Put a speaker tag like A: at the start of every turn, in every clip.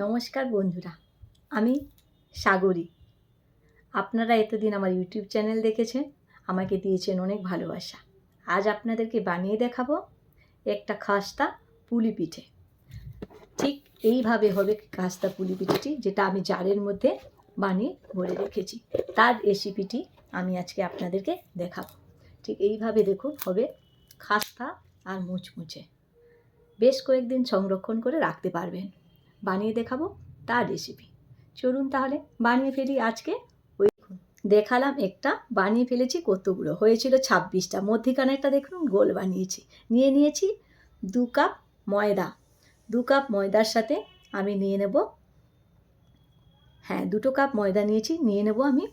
A: নমস্কার বন্ধুরা, আমি সাগরী। আপনারা এতদিন আমার ইউটিউব চ্যানেল দেখেছেন, আমাকে দিয়েছেন অনেক ভালোবাসা। আজ আপনাদেরকে বানিয়ে দেখাবো একটা খাস্তা পুলি পিঠে। ঠিক এইভাবে হবে খাস্তা পুলি পিঠেটি, যেটা আমি জারের মধ্যে বানিয়ে ভরে রেখেছি। তার রেসিপিটি আমি আজকে আপনাদেরকে দেখাবো। ঠিক এইভাবে দেখুন হবে খাস্তা আর মুচমুচে। বেশ কয়েকদিন সংরক্ষণ করে রাখতে পারবেন। বানিয়ে দেখাবো তার রেসিপি। চলুন তাহলে বানিয়ে ফেলি আজকে। দেখালাম একটা, বানিয়ে ফেলেছি কতগুলো হয়েছিল 26টা। মধ্যিখানেরটা দেখুন গোল বানিয়েছি। নিয়েছি 2 কাপ ময়দা। 2 কাপ ময়দার সাথে আমি নিয়ে নেব, 2 কাপ ময়দা নিয়ে নেব আমি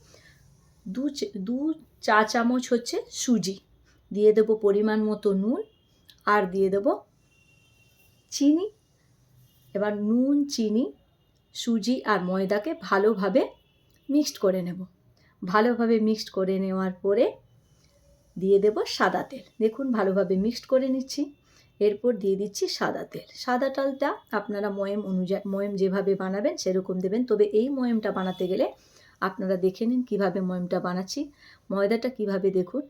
A: 2 চা চামচ হচ্ছে সুজি। দিয়ে দেবো পরিমাণ মতো নুন, আর দিয়ে দেবো চিনি। এবার নুন, চিনি, সুজি আর ময়দাকে ভালোভাবে মিক্সড করে নেব। ভালোভাবে মিক্সড করে নেওয়ার পরে দিয়ে দেব সাদা তেল। দেখুন ভালোভাবে মিক্সড করে নিচ্ছি। এরপর দিয়ে দিচ্ছি সাদা তেল। সাদা তেলটা আপনারা ময়ম যেভাবে বানাবেন সেরকম দেবেন। তবে এই ময়মটা বানাতে গেলে আপনারা দেখে নিন কীভাবে ময়মটা বানাচ্ছি। ময়দাটা কিভাবে দেখুন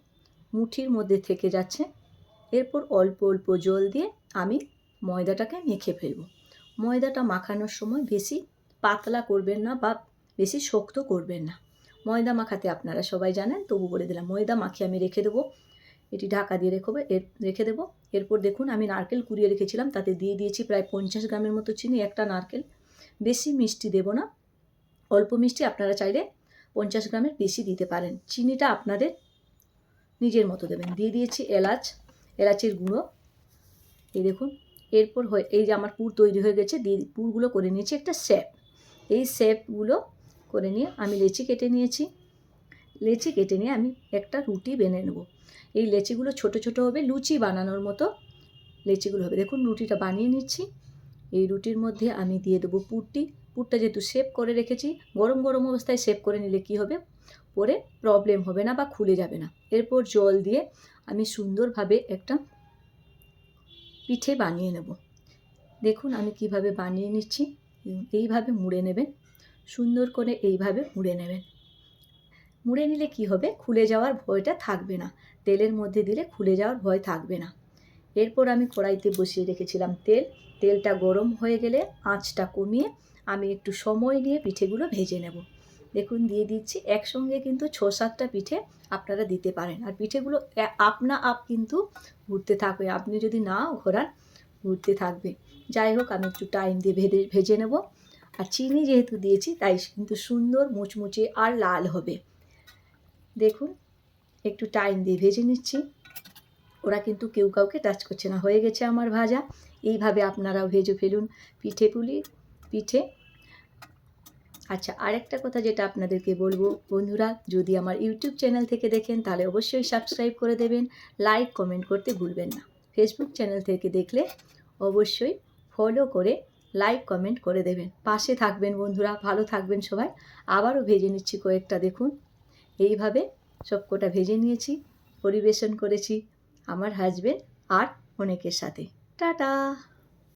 A: মুঠির মধ্যে থেকে যাচ্ছে। এরপর অল্প অল্প জল দিয়ে আমি ময়দাটাকে মেখে ফেলব। ময়দাটা মাখানোর সময় বেশি পাতলা করবেন না বা বেশি শক্ত করবেন না। ময়দা মাখাতে আপনারা সবাই জানেন, তবু বলে দিলাম। ময়দা মাখিয়ে আমি রেখে দেবো, এটি ঢাকা দিয়ে রেখে দেবো। এরপর দেখুন আমি নারকেল কুড়িয়ে রেখেছিলাম, তাতে দিয়ে দিয়েছি প্রায় 50 গ্রামের মতো চিনি। একটা নারকেল, বেশি মিষ্টি দেব না, অল্প মিষ্টি। আপনারা চাইলে 50 গ্রামের বেশি দিতে পারেন। চিনিটা আপনাদের নিজের মতো দেবেন। দিয়ে দিয়েছি এলাচের গুঁড়ো। এই দেখুন। এরপর এই যে আমার পুর তৈরি হয়ে গেছে, পুরগুলো করে নিয়েছি একটা শেপ। এই শেপগুলো করে নিয়ে আমি লেচি কেটে নিয়েছি। লেচি কেটে নিয়ে আমি একটা রুটি বেনে নেব। এই লেচিগুলো ছোট ছোট হবে, লুচি বানানোর মতো লেচিগুলো হবে। দেখুন রুটিটা বানিয়ে নিচ্ছি। এই রুটির মধ্যে আমি দিয়ে দেবো পুরটা যেহেতু শেপ করে রেখেছি, গরম গরম অবস্থায় শেপ করে নিলে কি হবে, পরে প্রবলেম হবে না বা খুলে যাবে না। এরপর জল দিয়ে আমি সুন্দরভাবে একটা পিঠে বানিয়ে নেব। দেখুন আমি কিভাবে বানিয়ে নিচ্ছি। এইভাবে মুড়ে নেবেন, সুন্দর করে এইভাবে মুড়ে নেবেন। মুড়ে নিলে কি হবে, খুলে যাওয়ার ভয়টা থাকবে না। তেলের মধ্যে দিলে খুলে যাওয়ার ভয় থাকবে না। এরপর আমি কড়াইতে বসিয়ে রেখেছিলাম তেলটা গরম হয়ে গেলে আঁচটা কমিয়ে আমি একটু সময় নিয়ে পিঠেগুলো ভেজে নেব। দেখুন দিয়ে দিচ্ছি। একসঙ্গে কিন্তু 6-7টা পিঠে আপনারা দিতে পারেন। আর পিঠেগুলো আপ কিন্তু ঘুরতে থাকবে, আপনি যদি নাও ঘোরান ঘুরতে থাকবে। যাই হোক, আমি একটু টাইম দিয়ে ভেজে নেব। আর চিনি যেহেতু দিয়েছি তাই কিন্তু সুন্দর মুচমুচে আর লাল হবে। দেখুন একটু টাইম দিয়ে ভেজে নিচ্ছি। ওরা কিন্তু কেউ কাউকে টাচ করছে না। হয়ে গেছে আমার ভাজা। এইভাবে আপনারাও ভেজে ফেলুন পিঠে। আচ্ছা, আরেকটা কথা যেটা আপনাদেরকে বলবো বন্ধুরা, যদি আমার ইউটিউব চ্যানেল থেকে দেখেন তাহলে অবশ্যই সাবস্ক্রাইব করে দেবেন, লাইক কমেন্ট করতে ভুলবেন না। ফেসবুক চ্যানেল থেকে দেখলে অবশ্যই ফলো করে লাইক কমেন্ট করে দেবেন। পাশে থাকবেন বন্ধুরা, ভালো থাকবেন সবাই। আবারও ভেজে নিচ্ছি কয়েকটা। দেখুন এইভাবে সবকটা ভেজে নিয়েছি, পরিবেশন করেছি আমার হাজবেন্ড আর অনেকের সাথে। টাটা।